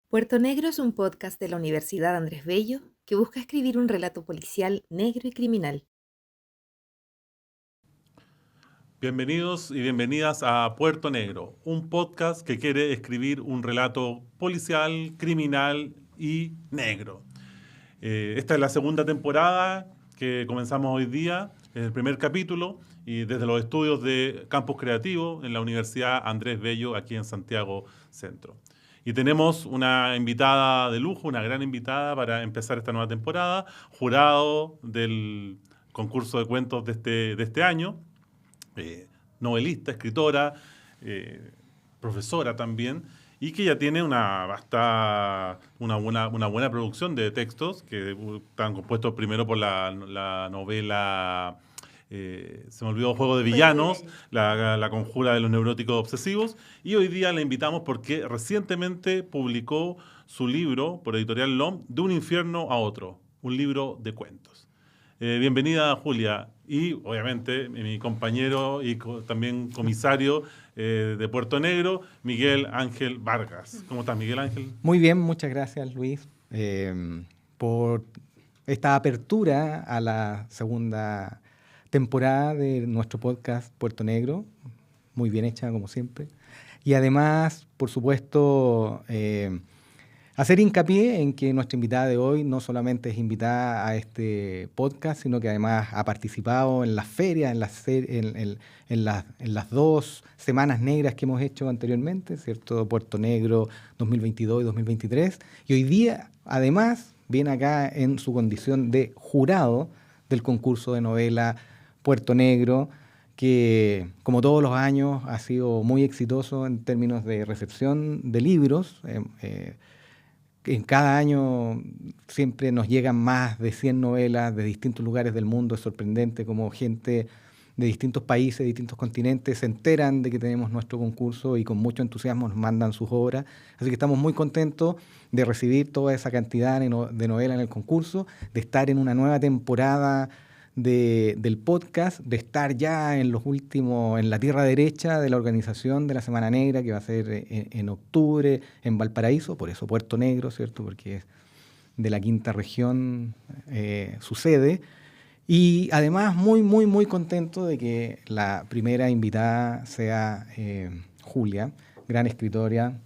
Puerto Negro es un podcast de la Universidad Andrés Bello que busca escribir un relato policial negro y criminal. Bienvenidos y bienvenidas a Puerto Negro, un podcast que quiere escribir un relato policial, criminal y negro. Esta es la segunda temporada que comenzamos hoy día, es el primer capítulo, y desde los estudios de Campus Creativo en la Universidad Andrés Bello, aquí en Santiago Centro. Y tenemos una invitada de lujo, una gran invitada para empezar esta nueva temporada, jurado del concurso de cuentos de este año, eh, novelista, escritora, eh, profesora también, y que ya tiene una buena producción de textos que están compuestos primero por la novela, se me olvidó, Juego de Villanos, la conjura de los neuróticos obsesivos, y hoy día la invitamos porque recientemente publicó su libro por Editorial LOM, De un infierno a otro, un libro de cuentos. Bienvenida, Julia. Y obviamente mi compañero y también comisario de Puerto Negro, Miguel Ángel Vargas. ¿Cómo estás, Miguel Ángel? Muy bien, muchas gracias, Luis, por esta apertura a la segunda temporada de nuestro podcast Puerto Negro. Muy bien hecha, como siempre. Y además, por supuesto, hacer hincapié en que nuestra invitada de hoy no solamente es invitada a este podcast, sino que además ha participado en las ferias, en las dos semanas negras que hemos hecho anteriormente, ¿cierto? Puerto Negro 2022 y 2023. Y hoy día, además, viene acá en su condición de jurado del concurso de novela Puerto Negro, que como todos los años ha sido muy exitoso en términos de recepción de libros. En cada año siempre nos llegan más de 100 novelas de distintos lugares del mundo. Es sorprendente cómo gente de distintos países, distintos continentes se enteran de que tenemos nuestro concurso y con mucho entusiasmo nos mandan sus obras. Así que estamos muy contentos de recibir toda esa cantidad de novelas en el concurso, de estar en una nueva temporada del podcast, de estar ya en los últimos, en la tierra derecha de la organización de la Semana Negra, que va a ser en octubre en Valparaíso, por eso Puerto Negro, ¿cierto? Porque es de la quinta región su sede. Y además muy contento de que la primera invitada sea Julia, gran escritora,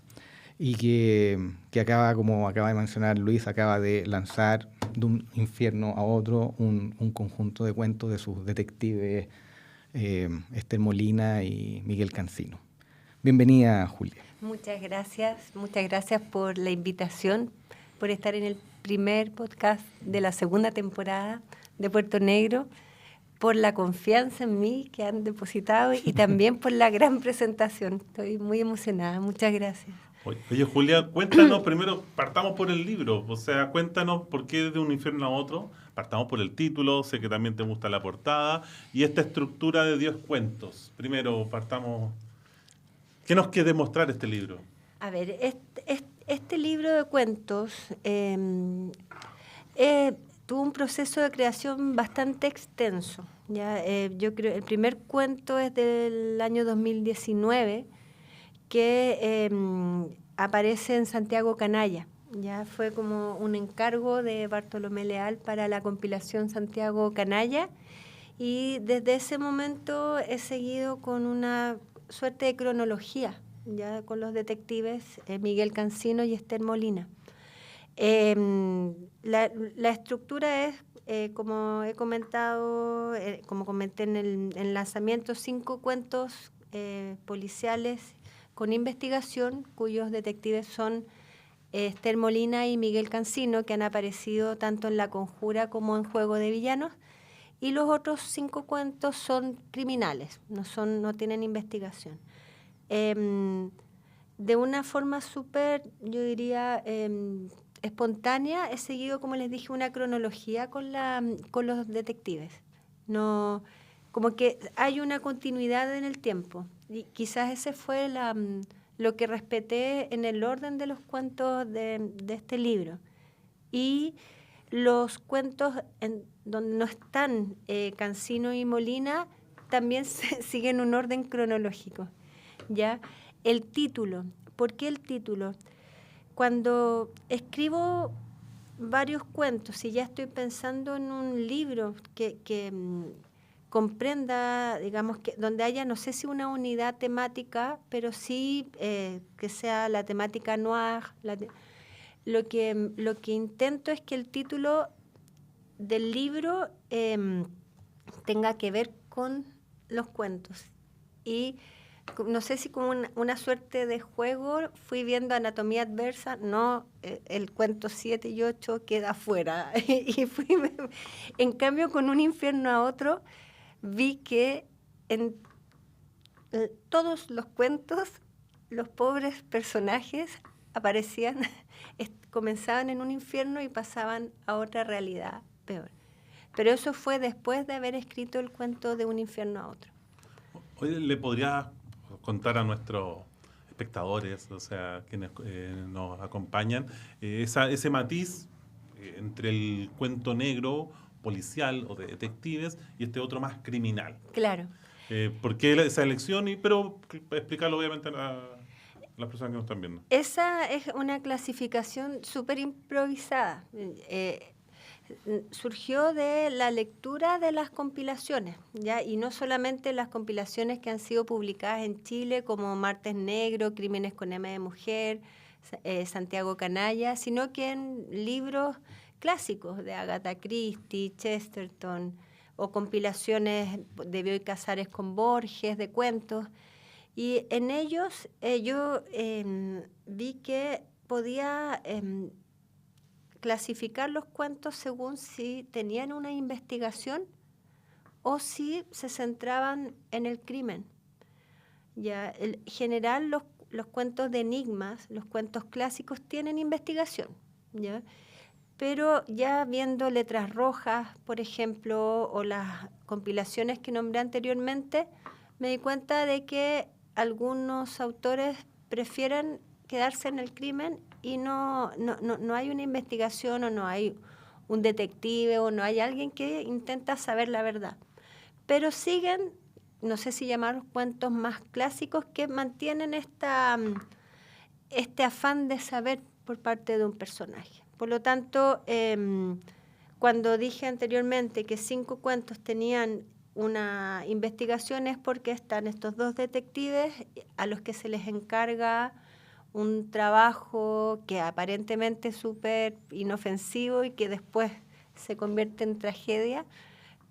y que acaba, como acaba de mencionar Luis, acaba de lanzar De un infierno a otro un conjunto de cuentos de sus detectives Esther Molina y Miguel Cancino. Bienvenida, Julia. Muchas gracias por la invitación, por estar en el primer podcast de la segunda temporada de Puerto Negro, por la confianza en mí que han depositado y también por la gran presentación. Estoy muy emocionada, muchas gracias. Oye, Julia, cuéntanos primero, partamos por el libro, o sea, cuéntanos por qué de un infierno a otro, partamos por el título, sé que también te gusta la portada, y esta estructura de 10 cuentos. Primero, partamos, ¿qué nos quiere mostrar este libro? A ver, este libro de cuentos tuvo un proceso de creación bastante extenso. ¿Ya? Yo creo el primer cuento es del año 2019, que aparece en Santiago Canalla. Ya fue como un encargo de Bartolomé Leal para la compilación Santiago Canalla, y desde ese momento he seguido con una suerte de cronología, ya con los detectives Miguel Cancino y Esther Molina. La estructura es, como he comentado, como comenté en el lanzamiento, 5 cuentos policiales con investigación, cuyos detectives son Esther Molina y Miguel Cancino, que han aparecido tanto en La Conjura como en Juego de Villanos, y los otros 5 cuentos son criminales, no tienen investigación. De una forma súper, yo diría, espontánea, he seguido, como les dije, una cronología con los detectives. No, como que hay una continuidad en el tiempo. Y quizás ese fue lo que respeté en el orden de los cuentos de este libro. Y los cuentos en donde no están Cancino y Molina también siguen un orden cronológico, ¿ya? El título. ¿Por qué el título? cuando escribo varios cuentos y ya estoy pensando en un libro que comprenda, digamos, donde haya, no sé si una unidad temática, pero sí que sea la temática noir. Lo que intento es que el título del libro tenga que ver con los cuentos. Y no sé si como una suerte de juego fui viendo Anatomía Adversa, no, el cuento 7 y 8 queda fuera. Y en cambio, con Un infierno a otro, vi que en todos los cuentos los pobres personajes aparecían, comenzaban en un infierno y pasaban a otra realidad peor. Pero eso fue después de haber escrito el cuento de Un infierno a otro. Oye, ¿le podrías contar a nuestros espectadores, o sea, quienes nos acompañan, ese matiz entre el cuento negro, policial o de detectives y este otro más criminal? Claro. ¿Por qué esa elección? Pero explicarlo obviamente a las personas que nos están viendo. Esa es una clasificación súper improvisada. Surgió de la lectura de las compilaciones, ¿ya? Y no solamente las compilaciones que han sido publicadas en Chile, como Martes Negro, Crímenes con M de Mujer, Santiago Canalla, sino que en libros clásicos de Agatha Christie, Chesterton, o compilaciones de Bioy Casares con Borges, de cuentos. Y en ellos yo vi que podía clasificar los cuentos según si tenían una investigación o si se centraban en el crimen. Ya, en general los cuentos de enigmas, los cuentos clásicos tienen investigación, ¿ya? Pero ya viendo Letras Rojas, por ejemplo, o las compilaciones que nombré anteriormente, me di cuenta de que algunos autores prefieren quedarse en el crimen y no hay una investigación o no hay un detective o no hay alguien que intenta saber la verdad. Pero siguen, no sé si llamarlos cuentos más clásicos, que mantienen este afán de saber por parte de un personaje. Por lo tanto, cuando dije anteriormente que 5 cuentos tenían una investigación es porque están estos 2 detectives a los que se les encarga un trabajo que aparentemente es súper inofensivo y que después se convierte en tragedia,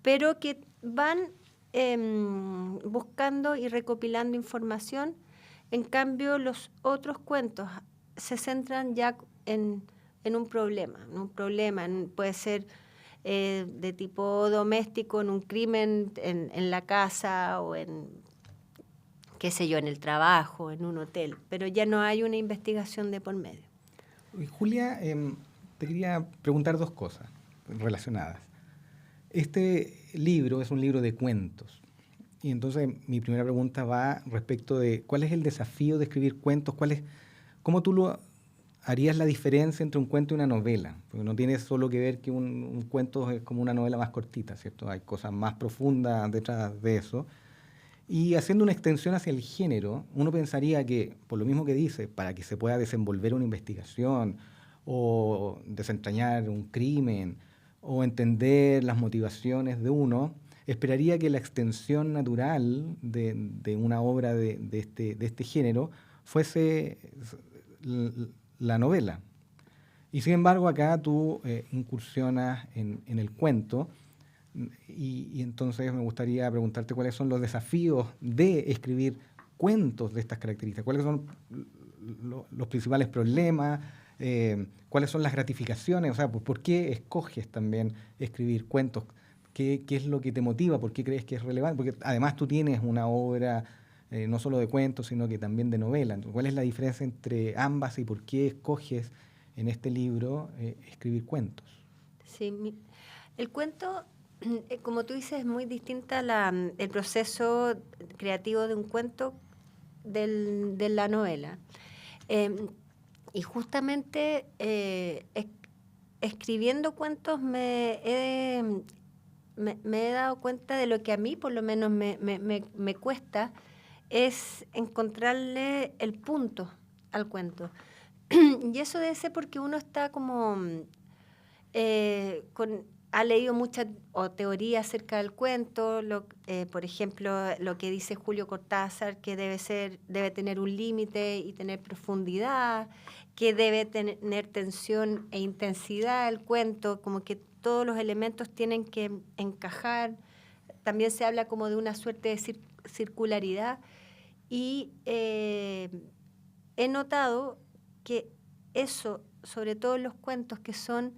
pero que van buscando y recopilando información. En cambio, los otros cuentos se centran ya en un problema. Puede ser de tipo doméstico, en un crimen en la casa o en, qué sé yo, en el trabajo, en un hotel, pero ya no hay una investigación de por medio. Julia, te quería preguntar 2 cosas relacionadas. Este libro es un libro de cuentos. Y entonces mi primera pregunta va respecto de cuál es el desafío de escribir cuentos, cómo tú harías la diferencia entre un cuento y una novela. Porque no tiene solo que ver que un cuento es como una novela más cortita, ¿cierto? Hay cosas más profundas detrás de eso. Y haciendo una extensión hacia el género, uno pensaría que, por lo mismo que dice, para que se pueda desenvolver una investigación o desentrañar un crimen o entender las motivaciones de uno, esperaría que la extensión natural de una obra de este género fuese la novela. Y sin embargo, acá tú incursionas en el cuento. Y entonces me gustaría preguntarte cuáles son los desafíos de escribir cuentos de estas características, cuáles son los principales problemas, cuáles son las gratificaciones, o sea, ¿por qué escoges también escribir cuentos? ¿Qué es lo que te motiva? ¿Por qué crees que es relevante? Porque además tú tienes una obra no solo de cuentos, sino que también de novela. Entonces, ¿cuál es la diferencia entre ambas y por qué escoges en este libro escribir cuentos? Sí, el cuento, como tú dices, es muy distinta el proceso creativo de un cuento de la novela. Y justamente escribiendo cuentos me he dado cuenta de lo que a mí por lo menos me cuesta, es encontrarle el punto al cuento. Y eso debe ser porque uno está como ha leído mucha teoría acerca del cuento, por ejemplo, lo que dice Julio Cortázar, que debe tener un límite y tener profundidad, que debe tener tensión e intensidad el cuento, como que todos los elementos tienen que encajar. También se habla como de una suerte de circularidad. Y he notado que eso, sobre todo en los cuentos que son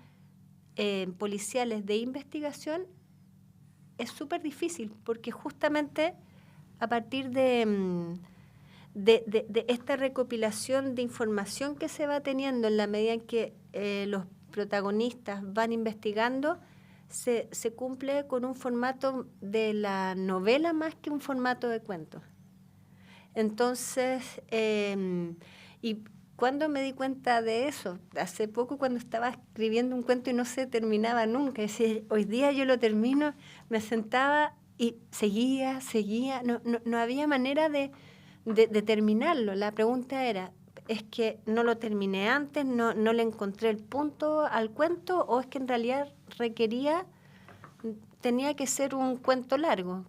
policiales de investigación, es súper difícil, porque justamente a partir de esta recopilación de información que se va teniendo en la medida en que los protagonistas van investigando, se cumple con un formato de la novela más que un formato de cuento. Entonces, y cuando me di cuenta de eso, hace poco cuando estaba escribiendo un cuento y no se terminaba nunca, decía, hoy día yo lo termino, me sentaba y seguía, no había manera de terminarlo. La pregunta era, ¿es que no lo terminé antes, no le encontré el punto al cuento, o es que en realidad tenía que ser un cuento largo?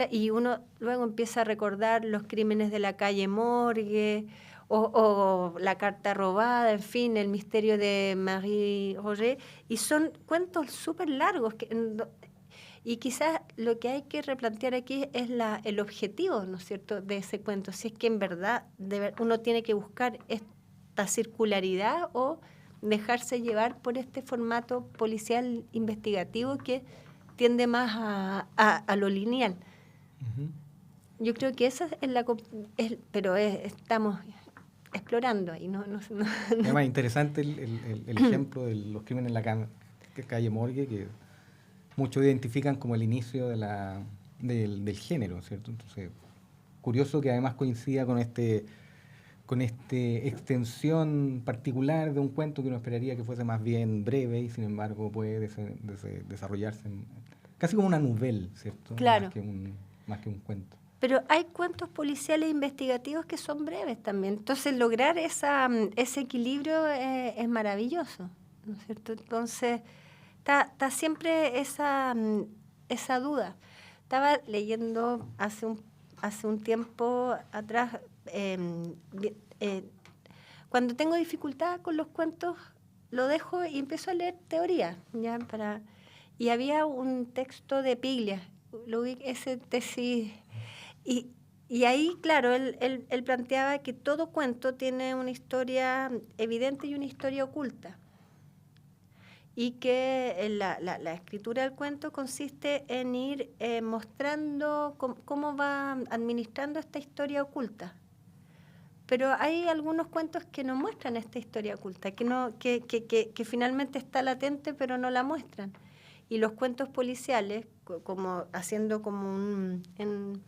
Y uno luego empieza a recordar los crímenes de la calle Morgue, o la carta robada, en fin, el misterio de Marie Roger, y son cuentos súper largos. Y quizás lo que hay que replantear aquí es el objetivo, ¿no es cierto?, de ese cuento. Si es que en verdad uno tiene que buscar esta circularidad o dejarse llevar por este formato policial investigativo que tiende más a lo lineal. Ujú. Yo creo que esa pero estamos explorando y no. Es más interesante el ejemplo de los crímenes en la calle Morgue, que muchos identifican como el inicio del género, ¿cierto? Entonces, curioso que además coincida con extensión particular de un cuento que uno esperaría que fuese más bien breve, y sin embargo puede desarrollarse casi como una novela, ¿cierto? Claro. Más que un cuento. Pero hay cuentos policiales investigativos que son breves también. Entonces, lograr ese equilibrio es maravilloso, ¿no es cierto? Entonces, está siempre esa duda. Estaba leyendo hace un tiempo atrás, cuando tengo dificultad con los cuentos, lo dejo y empiezo a leer teoría, ¿ya? Y había un texto de Piglia, ese tesis. Y ahí, claro, él planteaba que todo cuento tiene una historia evidente y una historia oculta. Y que la escritura del cuento consiste en ir mostrando cómo va administrando esta historia oculta. Pero hay algunos cuentos que no muestran esta historia oculta, que finalmente está latente pero no la muestran. Y los cuentos policiales, como haciendo como en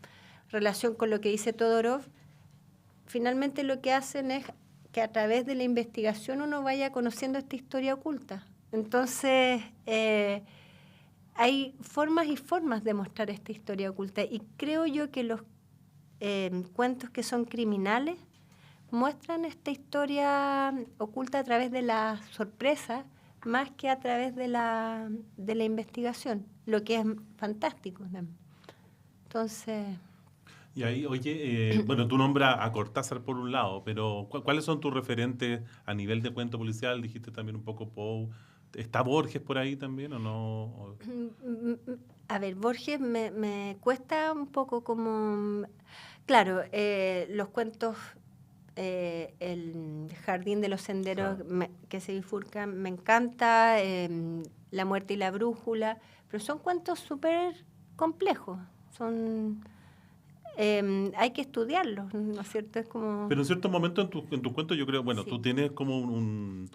relación con lo que dice Todorov, finalmente lo que hacen es que a través de la investigación uno vaya conociendo esta historia oculta. Entonces, hay formas y formas de mostrar esta historia oculta, y creo yo que los cuentos que son criminales muestran esta historia oculta a través de la sorpresa más que a través de la investigación, lo que es fantástico. Entonces... Y ahí, oye, bueno, tú nombras a Cortázar por un lado, pero ¿cuáles son tus referentes a nivel de cuento policial? Dijiste también un poco Poe. ¿Está Borges por ahí también o no? A ver, Borges me cuesta un poco como... Claro, los cuentos, El jardín de los senderos, claro, que se bifurcan, me encanta, La muerte y la brújula, pero son cuentos súper complejos, hay que estudiarlos, ¿no es cierto? Es como... Pero en cierto momento en tu cuento yo creo, bueno, sí, tú tienes como un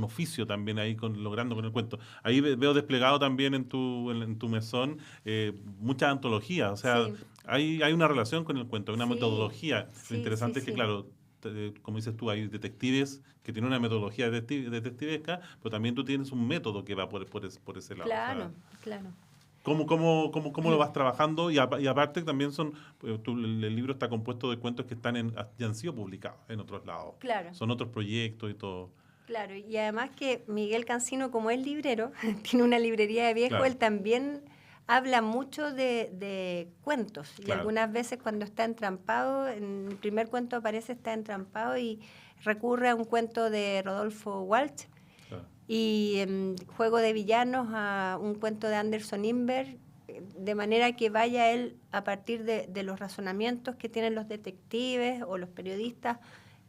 oficio también ahí logrando con el cuento. Ahí veo desplegado también en tu mesón muchas antologías, o sea, sí, hay una relación con el cuento, hay una metodología. Sí, lo interesante es que, claro, como dices tú, hay detectives que tienen una metodología detectivesca, pero también tú tienes un método que va por ese lado. Claro, o sea, claro. ¿Cómo lo vas trabajando? Y aparte también el libro está compuesto de cuentos que ya han sido publicados en otros lados. Claro. Son otros proyectos y todo. Claro, y además que Miguel Cancino, como es librero, tiene una librería de viejo, Claro. él también habla mucho de cuentos. Y Claro. algunas veces cuando está entrampado, en el primer cuento aparece, está entrampado y recurre a un cuento de Rodolfo Walsh. Claro. Y en Juego de Villanos a un cuento de Anderson Inver, de manera que vaya él a partir de los razonamientos que tienen los detectives o los periodistas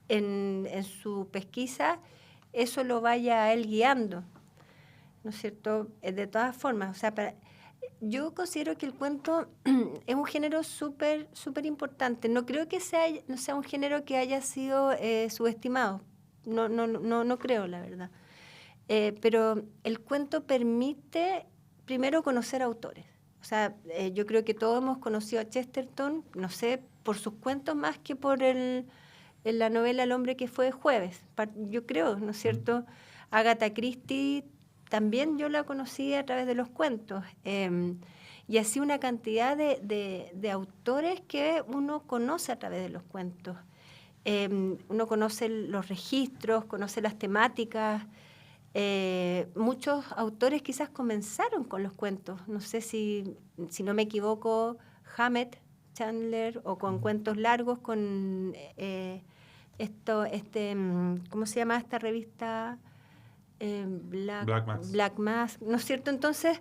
en su pesquisa, eso lo vaya a él guiando, ¿no es cierto? De todas formas, o sea, yo considero que el cuento es un género súper importante. No creo que no sea un género que haya sido subestimado, no creo, la verdad. Pero el cuento permite primero conocer autores. O sea, yo creo que todos hemos conocido a Chesterton, no sé, por sus cuentos más que por en la novela El hombre que fue jueves. Yo creo, ¿no es cierto? Agatha Christie también yo la conocí a través de los cuentos. Y así una cantidad de autores que uno conoce a través de los cuentos. Uno conoce los registros, conoce las temáticas. Muchos autores quizás comenzaron con los cuentos. No sé si no me equivoco, Hammett, Chandler, o con cuentos largos, con ¿cómo se llama esta revista? Black Mask, ¿no es cierto? Entonces,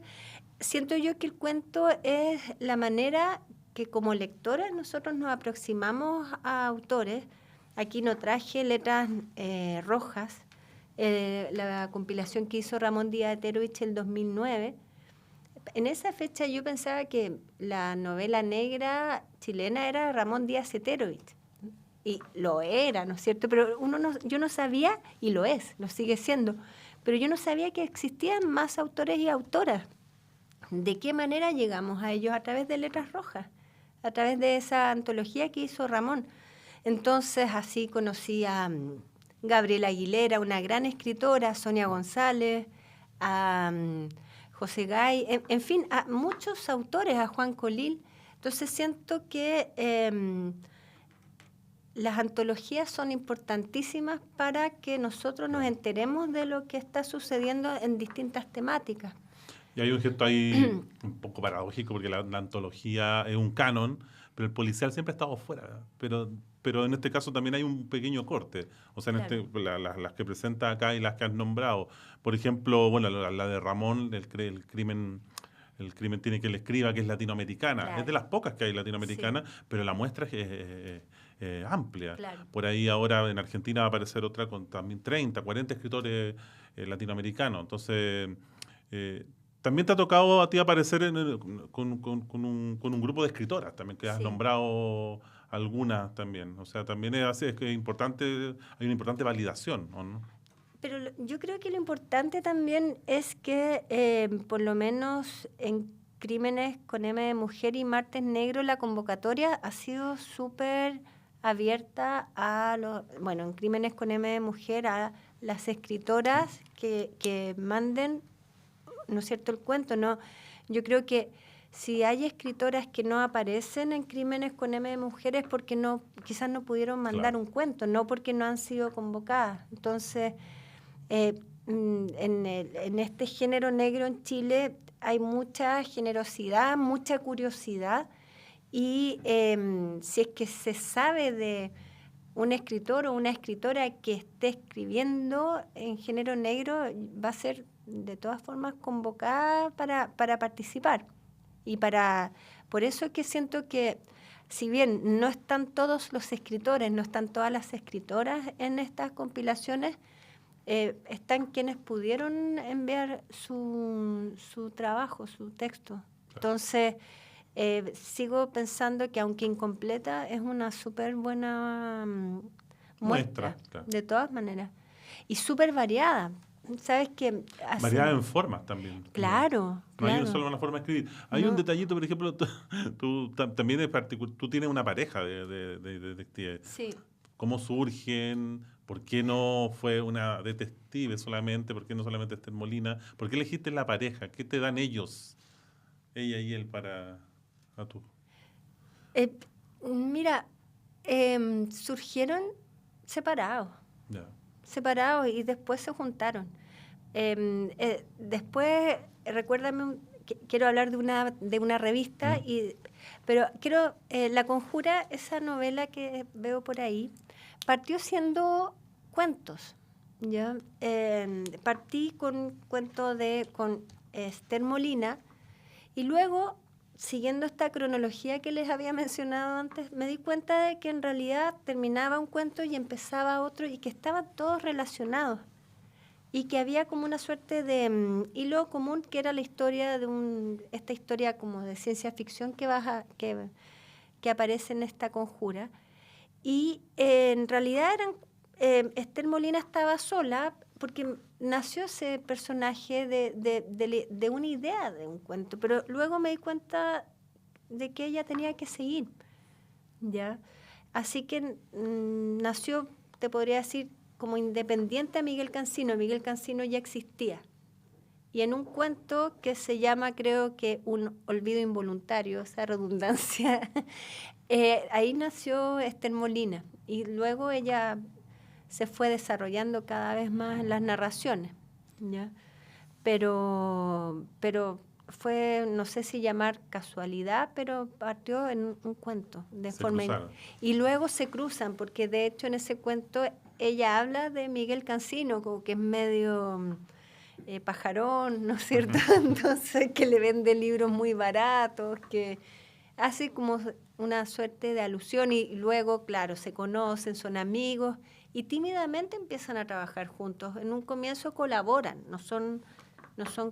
siento yo que el cuento es la manera que como lectores nosotros nos aproximamos a autores. Aquí no traje letras rojas, la compilación que hizo Ramón Díaz Eterovich en el 2009. En esa fecha yo pensaba que la novela negra chilena era Ramón Díaz Eterovich. Y lo era, ¿no es cierto? Pero yo no sabía, y lo sigue siendo, pero yo no sabía que existían más autores y autoras. ¿De qué manera llegamos a ellos? A través de Letras Rojas, a través de esa antología que hizo Ramón. Entonces, así conocí a Gabriela Aguilera, una gran escritora, Sonia González, a José Gay, en fin, a muchos autores, a Juan Colil. Entonces, siento que las antologías son importantísimas para que nosotros nos enteremos de lo que está sucediendo en distintas temáticas. Y hay un gesto ahí un poco paradójico, porque la antología es un canon, pero el policial siempre ha estado fuera. Pero en este caso también hay un pequeño corte. O sea, Claro. las que presenta acá y las que has nombrado. Por ejemplo, bueno, la de Ramón, el crimen tiene que le escriba, que es latinoamericana. Claro. Es de las pocas que hay latinoamericanas, sí, pero la muestra es amplia. Claro. Por ahí ahora en Argentina va a aparecer otra con también 30, 40 escritores latinoamericanos. Entonces, también te ha tocado a ti aparecer con un grupo de escritoras también, que has nombrado algunas también. O sea, también es así, es que es importante, hay una importante validación, ¿o no? Pero yo creo que lo importante también es que, por lo menos en Crímenes con M de Mujer y Martes Negro, la convocatoria ha sido súper abierta bueno, en Crímenes con M de Mujer, a las escritoras que manden, ¿no es cierto?, el cuento. No, yo creo que si hay escritoras que no aparecen en Crímenes con M de Mujeres, porque quizás no pudieron mandar un cuento, no porque no han sido convocadas. Entonces, en este género negro en Chile hay mucha generosidad, mucha curiosidad, y si es que se sabe de un escritor o una escritora que esté escribiendo en género negro, va a ser de todas formas convocada para participar. Y por eso es que siento que, si bien no están todos los escritores, no están todas las escritoras en estas compilaciones, están quienes pudieron enviar su trabajo, su texto. Entonces, sigo pensando que, aunque incompleta, es una súper buena muestra, claro, de todas maneras. Y súper variada. ¿Sabes qué? Variada en formas también. Claro. No hay solo una forma de escribir. Hay un detallito, por ejemplo, tú también es particular, tú tienes una pareja de detectives. Sí. ¿Cómo surgen? ¿Por qué no fue una detective solamente? ¿Por qué no solamente Esther Molina? ¿Por qué elegiste la pareja? ¿Qué te dan ellos ella y él para a tú? Mira, surgieron separados. Ya. Separados y después se juntaron. Después, recuérdame, quiero hablar de una revista, pero quiero, La Conjura, esa novela que veo por ahí, partió siendo cuentos. ¿Ya? Partí con cuentos con Esther Molina y luego, siguiendo esta cronología que les había mencionado antes, me di cuenta de que en realidad terminaba un cuento y empezaba otro y que estaban todos relacionados y que había como una suerte de hilo común que era la historia esta historia como de ciencia ficción que aparece en esta conjura. Y en realidad Esther Molina estaba sola porque nació ese personaje de una idea de un cuento, pero luego me di cuenta de que ella tenía que seguir, ¿ya? Así que nació, te podría decir, como independiente a Miguel Cancino. Miguel Cancino ya existía. Y en un cuento que se llama, creo que, Un olvido involuntario, esa redundancia, ahí nació Esther Molina. Y luego ella se fue desarrollando cada vez más en las narraciones, ¿ya? Pero fue, no sé si llamar casualidad, pero partió en un cuento de forma y luego se cruzan, porque de hecho en ese cuento ella habla de Miguel Cancino, como que es medio pajarón, ¿no es cierto? Entonces, que le vende libros muy baratos, que hace como una suerte de alusión y luego, claro, se conocen, son amigos y tímidamente empiezan a trabajar juntos. En un comienzo colaboran, no son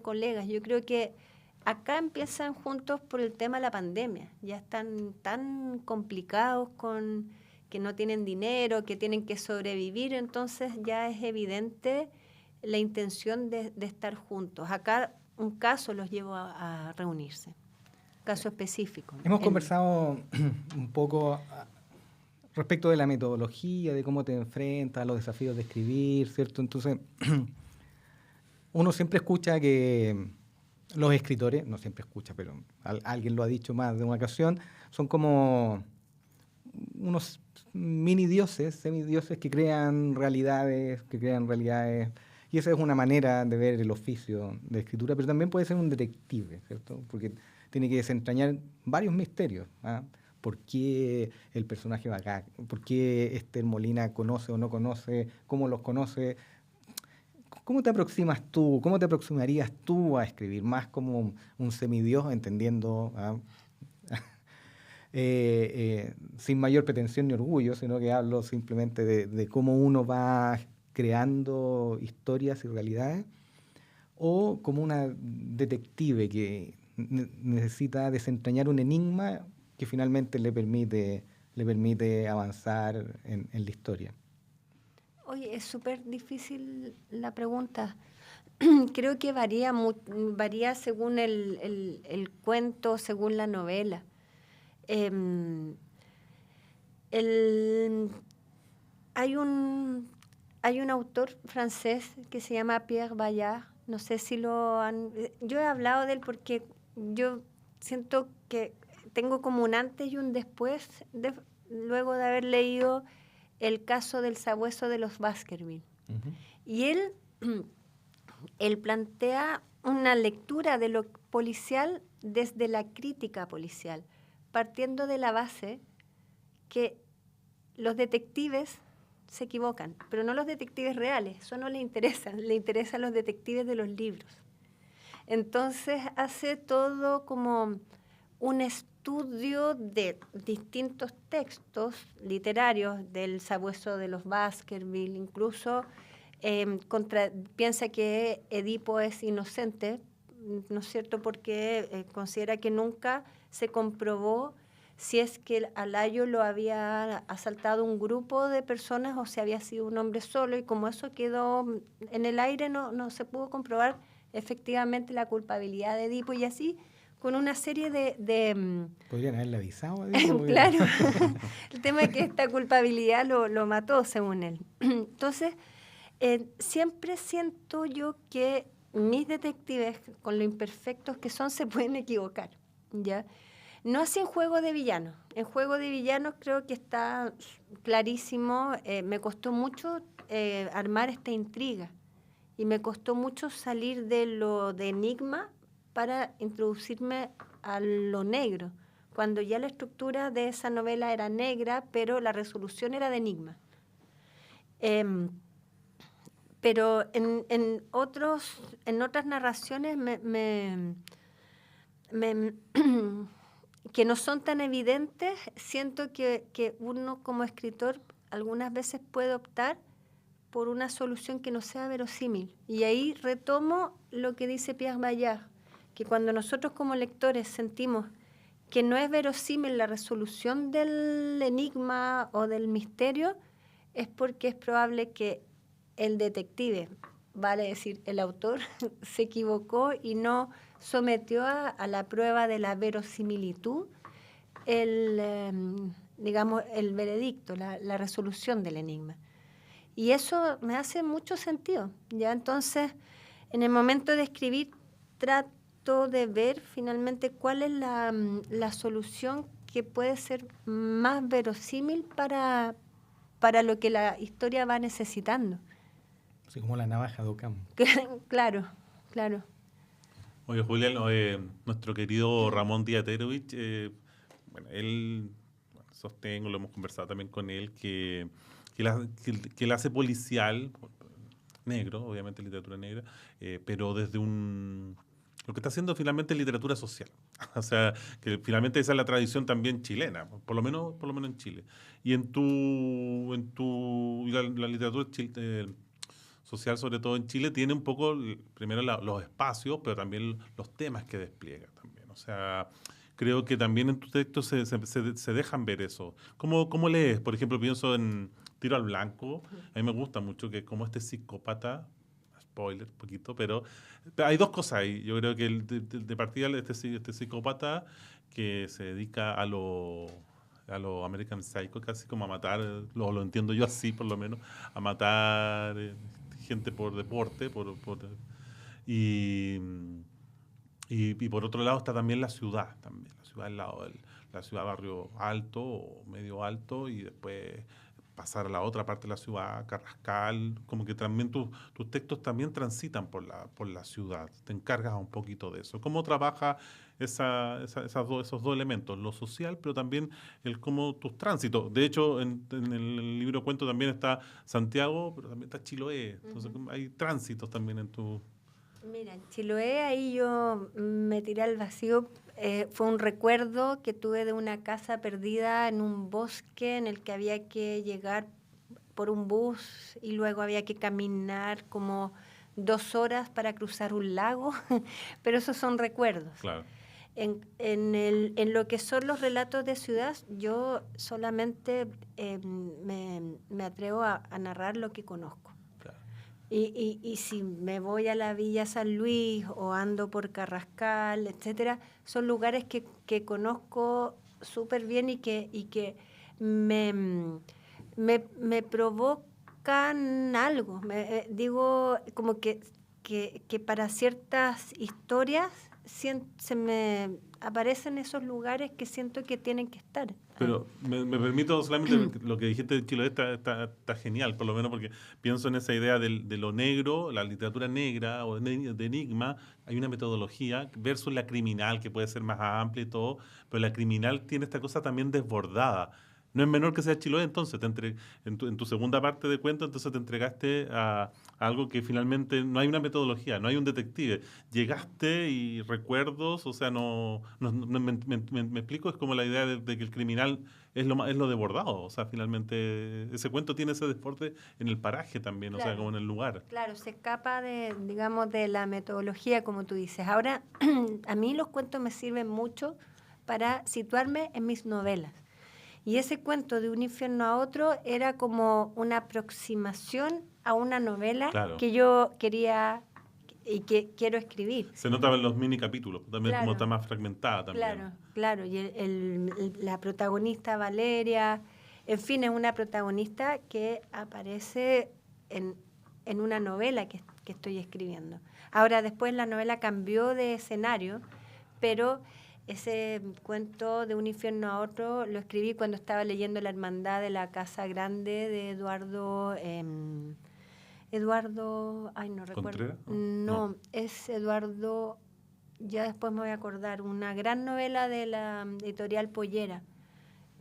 colegas. Yo creo que acá empiezan juntos por el tema de la pandemia. Ya están tan complicados con que no tienen dinero, que tienen que sobrevivir, entonces ya es evidente la intención de estar juntos. Acá un caso los llevó a reunirse, caso específico. Hemos conversado un poco respecto de la metodología, de cómo te enfrentas a los desafíos de escribir, ¿cierto? Entonces, uno siempre escucha que los escritores, no siempre escucha, pero alguien lo ha dicho más de una ocasión, son como unos mini dioses, semidioses que crean realidades, y esa es una manera de ver el oficio de escritura, pero también puede ser un detective, ¿cierto? Porque tiene que desentrañar varios misterios. ¿Ah? ¿Por qué el personaje va acá? ¿Por qué Esther Molina conoce o no conoce? ¿Cómo los conoce? ¿Cómo te aproximas tú? ¿Cómo te aproximarías tú a escribir? Más como un semidios, entendiendo, sin mayor pretensión ni orgullo, sino que hablo simplemente de cómo uno va creando historias y realidades, o como una detective que necesita desentrañar un enigma que finalmente le permite avanzar en la historia. Oye, es súper difícil la pregunta. Creo que varía según el cuento, según la novela. Hay un autor francés que se llama Pierre Bayard. No sé si lo han... Yo he hablado de él porque yo siento que tengo como un antes y un después, luego de haber leído el caso del sabueso de los Baskerville. Uh-huh. Y él plantea una lectura de lo policial desde la crítica policial, partiendo de la base que los detectives se equivocan, pero no los detectives reales, eso no le interesan los detectives de los libros. Entonces hace todo como un estudio de distintos textos literarios del sabueso de los Baskerville, incluso piensa que Edipo es inocente, ¿no es cierto?, porque considera que nunca se comprobó si es que al Layo lo había asaltado un grupo de personas o si había sido un hombre solo, y como eso quedó en el aire, no se pudo comprobar efectivamente la culpabilidad de Edipo, y así con una serie de ¿Podrían haberle avisado a Edipo? Claro, el tema es que esta culpabilidad lo mató, según él. Entonces, siempre siento yo que mis detectives, con lo imperfectos que son, se pueden equivocar, ¿ya? No así en Juego de Villanos. En Juego de Villanos creo que está clarísimo. Me costó mucho armar esta intriga y me costó mucho salir de lo de enigma para introducirme a lo negro, cuando ya la estructura de esa novela era negra, pero la resolución era de enigma. Pero en otras narraciones que no son tan evidentes, siento que uno como escritor algunas veces puede optar por una solución que no sea verosímil. Y ahí retomo lo que dice Pierre Bayard, que cuando nosotros como lectores sentimos que no es verosímil la resolución del enigma o del misterio, es porque es probable que el detective, vale decir, el autor, se equivocó y no sometió a la prueba de la verosimilitud digamos, el veredicto, la resolución del enigma. Y eso me hace mucho sentido. Ya entonces, en el momento de escribir, trato de ver finalmente cuál es la solución que puede ser más verosímil para lo que la historia va necesitando. Así como la navaja de Occam. Claro. Oye, Julián, nuestro querido Ramón Díaz-Terovich, él, sostengo, lo hemos conversado también con él, que él hace policial, negro, obviamente literatura negra, pero desde lo que está haciendo finalmente es literatura social. O sea, que finalmente esa es la tradición también chilena, por lo menos en Chile. Y la literatura social, sobre todo en Chile, tiene un poco, primero los espacios, pero también los temas que despliega también. O sea, creo que también en tu texto se dejan ver eso. ¿Cómo lees? Por ejemplo, pienso en Tiro al Blanco. A mí me gusta mucho que como este psicópata, spoiler un poquito, pero hay dos cosas ahí. Yo creo que de partida este psicópata que se dedica a lo American Psycho, casi como a matar, lo entiendo yo así por lo menos, a matar gente por deporte, y, y por otro lado está también la ciudad al lado, la ciudad barrio alto o medio alto, y después pasar a la otra parte de la ciudad, Carrascal, como que también tus textos también transitan por la ciudad, te encargas un poquito de eso. ¿Cómo trabaja esos dos elementos, lo social, pero también cómo tus tránsitos? De hecho, en el libro cuento también está Santiago, pero también está Chiloé, entonces hay tránsitos también en tu... Mira, en Chiloé ahí yo me tiré al vacío. Fue un recuerdo que tuve de una casa perdida en un bosque en el que había que llegar por un bus y luego había que caminar como 2 horas para cruzar un lago, pero esos son recuerdos. Claro. En lo que son los relatos de ciudad, yo solamente me atrevo a narrar lo que conozco. Y si me voy a la Villa San Luis o ando por Carrascal, etcétera, son lugares que conozco súper bien y que me provocan algo. Digo, como que para ciertas historias se me aparecen esos lugares que siento que tienen que estar. Pero me permito solamente, lo que dijiste de Chiloé está genial, por lo menos porque pienso en esa idea de lo negro, la literatura negra o de enigma, hay una metodología versus la criminal que puede ser más amplia y todo, pero la criminal tiene esta cosa también desbordada. No es menor que sea Chiloé, entonces en tu segunda parte de cuento, entonces te entregaste a algo que finalmente no hay una metodología, no hay un detective. Llegaste y recuerdos, o sea, me explico, es como la idea de que el criminal es lo desbordado, o sea, finalmente ese cuento tiene ese desborde en el paraje también, Claro. O sea, como en el lugar. Claro, se escapa digamos, de la metodología, como tú dices. Ahora, a mí los cuentos me sirven mucho para situarme en mis novelas. Y ese cuento de un infierno a otro era como una aproximación a una novela Claro. que yo quería y que quiero escribir. Se nota en los mini capítulos, también Claro. como está más fragmentada también. Claro. Y la protagonista Valeria, en fin, es una protagonista que aparece en una novela que que estoy escribiendo. Ahora, después la novela cambió de escenario, pero ese cuento de un infierno a otro lo escribí cuando estaba leyendo La Hermandad de la Casa Grande de Eduardo, ay, no recuerdo. ¿Contreras? No, es Eduardo, ya después me voy a acordar, una gran novela de la editorial Pollera,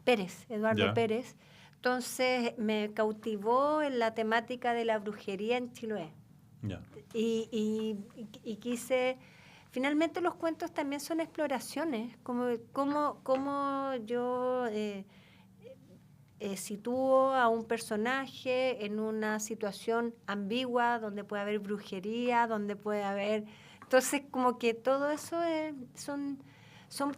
Pérez, Eduardo Ya. Pérez. Entonces me cautivó en la temática de la brujería en Chiloé. Ya. Y quise... Finalmente los cuentos también son exploraciones, como yo sitúo a un personaje en una situación ambigua, donde puede haber brujería, donde puede haber... Entonces, como que todo eso son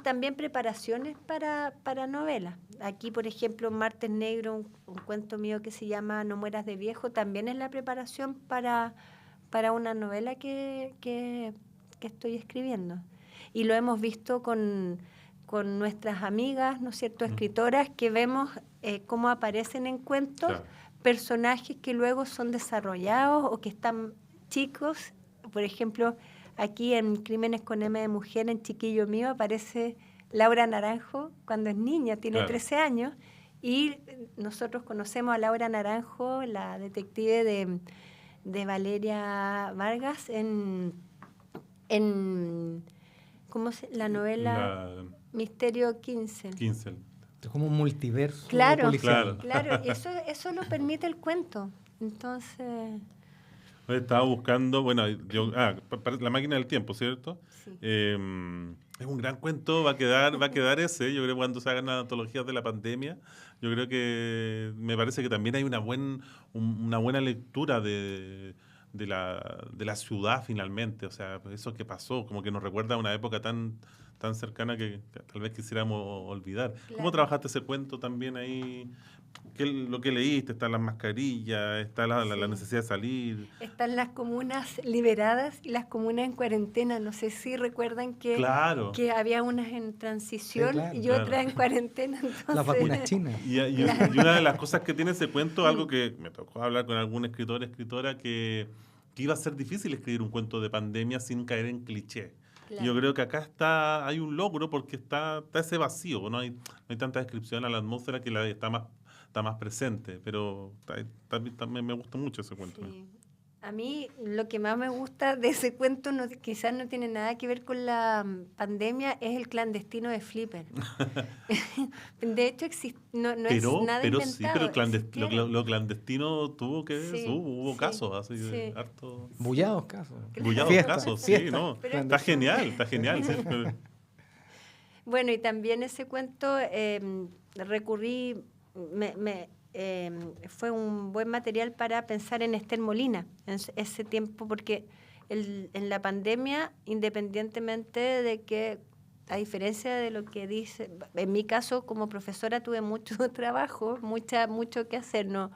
también preparaciones para novelas. Aquí, por ejemplo, Martes Negro, un cuento mío que se llama No mueras de viejo, también es la preparación para una novela que estoy escribiendo. Y lo hemos visto con nuestras amigas, ¿no es cierto?, escritoras, que vemos cómo aparecen en cuentos Claro. personajes que luego son desarrollados o que están chicos. Por ejemplo, aquí en Crímenes con M de Mujer, en Chiquillo Mío, aparece Laura Naranjo cuando es niña, tiene Claro. 13 años, y nosotros conocemos a Laura Naranjo, la detective de Valeria Vargas, en ¿cómo la novela? La Misterio 15. Kinsel. Es como un multiverso Claro, policial. claro, eso lo permite el cuento. Entonces, Oye, estaba buscando, bueno, La máquina del tiempo, ¿cierto? sí. Es un gran cuento, va a quedar ese. Yo creo que cuando se hagan las antologías de la pandemia, yo creo que me parece que también hay una buena lectura de la ciudad finalmente. O sea, eso que pasó, como que nos recuerda a una época tan cercana que tal vez quisiéramos olvidar. ¿Cómo Claro. trabajaste ese cuento también ahí? Lo que leíste, están las mascarillas, está la Sí. necesidad de salir. Están las comunas liberadas y las comunas en cuarentena. No sé si recuerdan que, Claro. que había unas en transición Sí, claro. y otras Claro. en cuarentena. Entonces, Las vacunas chinas. Y una de las cosas que tiene ese cuento, algo que me tocó hablar con algún escritor, escritora, que iba a ser difícil escribir un cuento de pandemia sin caer en cliché. Claro. Y yo creo que acá hay un logro porque está ese vacío, no hay tanta descripción a la atmósfera que está más presente, pero también me gusta mucho ese cuento. Sí. A mí lo que más me gusta de ese cuento quizás no tiene nada que ver con la pandemia, es el clandestino de Flipper. De hecho, no es nada pero inventado. sí, pero existieron. lo clandestino tuvo que ver, Sí, hubo sí, casos así de sí. harto. Bullados casos. Bullados Fiesta, casos, sí, fiesta. ¿no? Pero Está genial. Sí, Bueno, y también ese cuento recurrí, fue un buen material para pensar en Esther Molina en ese tiempo, porque en la pandemia, independientemente de que, a diferencia de lo que dice, en mi caso como profesora tuve mucho trabajo, mucho que hacer, ¿no?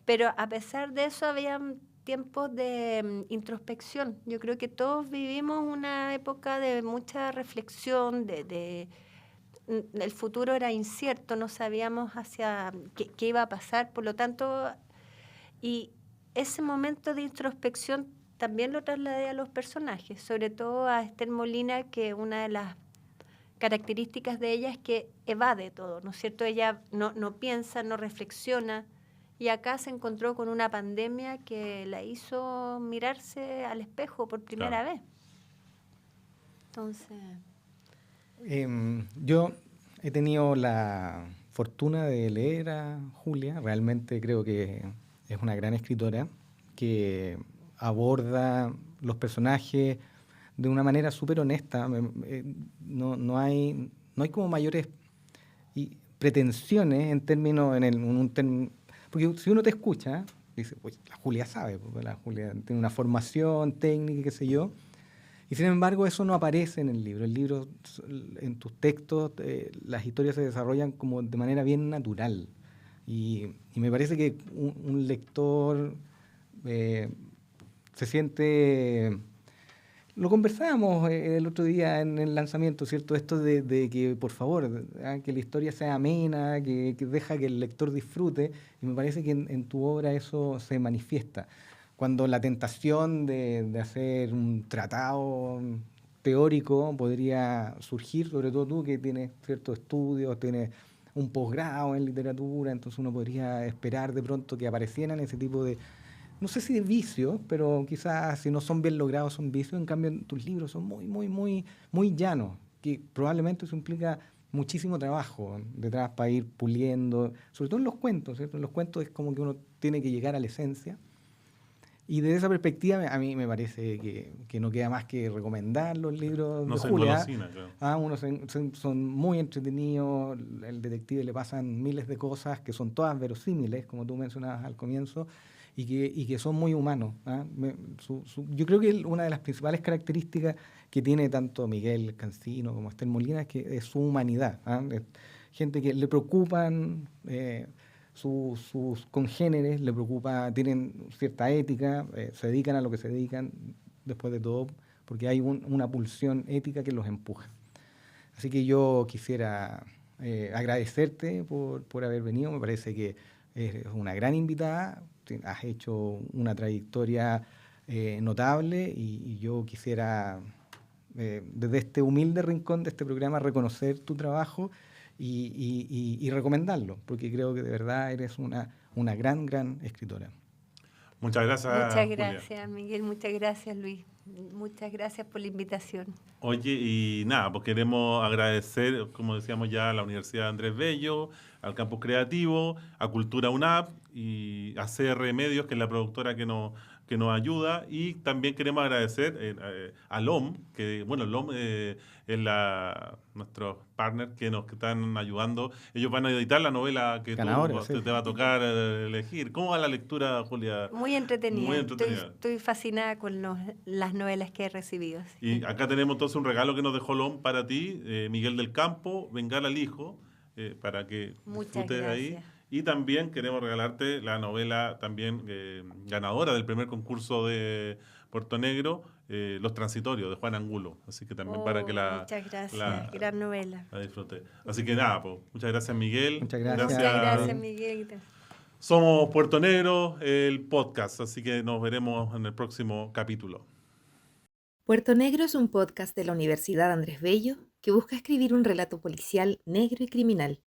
Pero a pesar de eso había tiempos de introspección. Yo creo que todos vivimos una época de mucha reflexión, el futuro era incierto, no sabíamos hacia qué iba a pasar, por lo tanto, y ese momento de introspección también lo trasladé a los personajes, sobre todo a Esther Molina, que una de las características de ella es que evade todo, ¿no es cierto? Ella no piensa, no reflexiona, y acá se encontró con una pandemia que la hizo mirarse al espejo por primera vez. Entonces... Yo he tenido la fortuna de leer a Julia. Realmente creo que es una gran escritora que aborda los personajes de una manera súper honesta. No hay como mayores pretensiones en términos, porque si uno te escucha, dice, pues la Julia sabe, pues, la Julia tiene una formación técnica, qué sé yo. Y sin embargo, eso no aparece en el libro. El libro, en tus textos, las historias se desarrollan como de manera bien natural. Y me parece que un lector se siente... Lo conversábamos el otro día en el lanzamiento, ¿cierto? Esto de que, por favor, que la historia sea amena, que deja que el lector disfrute. Y me parece que en tu obra eso se manifiesta. cuando la tentación de hacer un tratado teórico podría surgir, sobre todo tú que tienes ciertos estudios, tienes un posgrado en literatura, entonces uno podría esperar de pronto que aparecieran ese tipo de, no sé si de vicios, pero quizás si no son bien logrados son vicios. En cambio tus libros son muy llanos, que probablemente eso implica muchísimo trabajo detrás para ir puliendo, sobre todo en los cuentos, ¿cierto? En los cuentos es como que uno tiene que llegar a la esencia. Y desde esa perspectiva a mí me parece que no queda más que recomendar los libros No de se Julia. engolosina, claro. Son muy entretenidos, el detective le pasan miles de cosas que son todas verosímiles, como tú mencionabas al comienzo, y que son muy humanos. Yo creo que una de las principales características que tiene tanto Miguel Cancino como Esther Molina es su humanidad. Es gente que le preocupan sus congéneres, le preocupa, tienen cierta ética, se dedican a lo que se dedican, después de todo, porque hay una pulsión ética que los empuja. Así que yo quisiera agradecerte por haber venido. Me parece que eres una gran invitada, has hecho una trayectoria notable y yo quisiera, desde este humilde rincón de este programa, reconocer tu trabajo y recomendarlo, porque creo que de verdad eres una gran escritora. Muchas gracias, Muchas Julia. gracias, Miguel. Muchas gracias, Luis. Muchas gracias por la invitación. Oye, y nada, pues queremos agradecer, como decíamos ya, a la Universidad Andrés Bello, al Campus Creativo, a Cultura UNAP y a CR Medios, que es la productora que nos ayuda. Y también queremos agradecer a LOM, que, bueno, LOM es nuestros partners que nos están ayudando. Ellos van a editar la novela que Ganadora, sí. te va a tocar elegir. ¿Cómo va la lectura, Julia? Muy entretenida. Muy entretenida. Estoy fascinada con las novelas que he recibido. Y acá tenemos entonces un regalo que nos dejó LOM para ti, Miguel del Campo, Bengala al Hijo, para que Muchas disfrutes ahí. gracias. Y también queremos regalarte la novela también ganadora del primer concurso de Puerto Negro, Los Transitorios, de Juan Angulo. Así que también para que Muchas gracias. Gran novela. la disfrutes. Así que nada, pues, muchas gracias, Miguel. Muchas gracias. Muchas gracias, Miguel. Somos Puerto Negro, el podcast, así que nos veremos en el próximo capítulo. Puerto Negro es un podcast de la Universidad Andrés Bello que busca escribir un relato policial negro y criminal.